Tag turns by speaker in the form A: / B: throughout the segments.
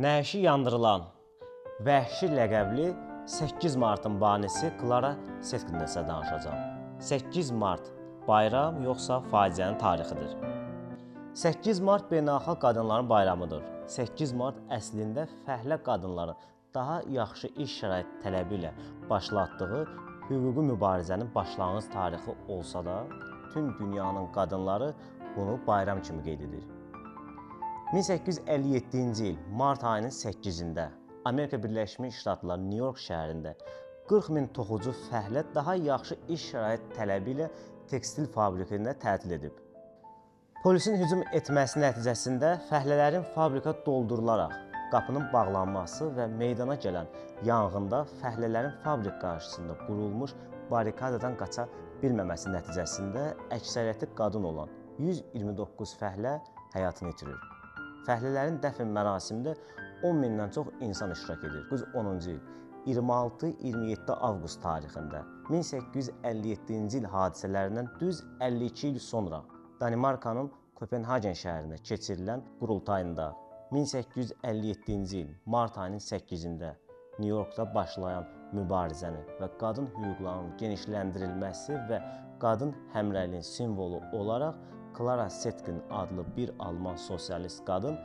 A: Nəşi yandırılan vəhşi ləqəbli 8 Martın banisi Klara Setkindən sizə danışacağım. 8 Mart bayram yoxsa faciənin tarixidir? 8 Mart beynəlxalq qadınların bayramıdır. 8 Mart əslində fəhlə qadınların daha yaxşı iş şəraiti tələbi ilə başlatdığı hüquqi mübarizənin başlanğıc tarixi olsa da, tüm dünyanın qadınları bunu bayram kimi qeyd edir. 1857-ci il mart ayının 8-də Amerika Birləşmiş Ştatları New York şəhərində 40 min toxucu fəhlə daha yaxşı iş şəraiti tələbi ilə tekstil fabrikində tətil edib. Polisin hücum etməsi nəticəsində fəhlələrin fabrika doldurularaq qapının bağlanması və meydana gələn yanğında fəhlələrin fabrik qarşısında qurulmuş barikadadan qaça bilməməsi nəticəsində əksəriyyəti qadın olan 129 fəhlə həyatını itirir. Fəhlələrin dəfn mərasimində 10 mindən çox insan iştirak edir. 1910-cu il 26-27 avqust tarixində 1857-ci il hadisələrindən düz 52 il sonra Danimarkanın Kopenhagen şəhərində keçirilən qurultayında 1857-ci il mart ayının 8-də New Yorkda başlayan mübarizəni və qadın hüquqlarının genişləndirilməsi və qadın həmrəyliyin simvolu olaraq Klara Setkin adlı bir Alman sosialist qadın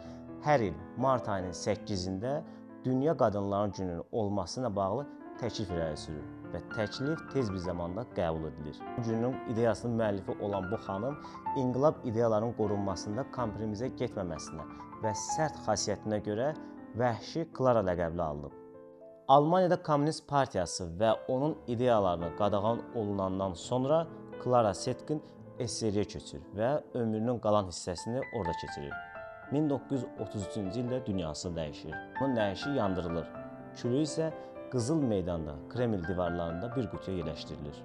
A: hər il mart ayının 8-də Dünya Qadınların Gününün olmasına bağlı təklif irəli sürür və təklif tez bir zamanda qəbul edilir. Günün ideyasının müəllifi olan bu xanım inqilab ideyalarının qorunmasında kompromisə getməməsinə və sərt xasiyyətinə görə vəhşi Klara ləqəbli alınıb. Almaniyada Komünist Partiyası və onun ideyalarını qadağan olunandan sonra Klara Setkin SSR-yə köçür və ömrünün qalan hissəsini orada keçirir. 1933-cü ildə dünyası dəyişir. Onun nəşi yandırılır. Külü isə Qızıl Meydanda, Kreml divarlarında bir qutuya yerləşdirilir.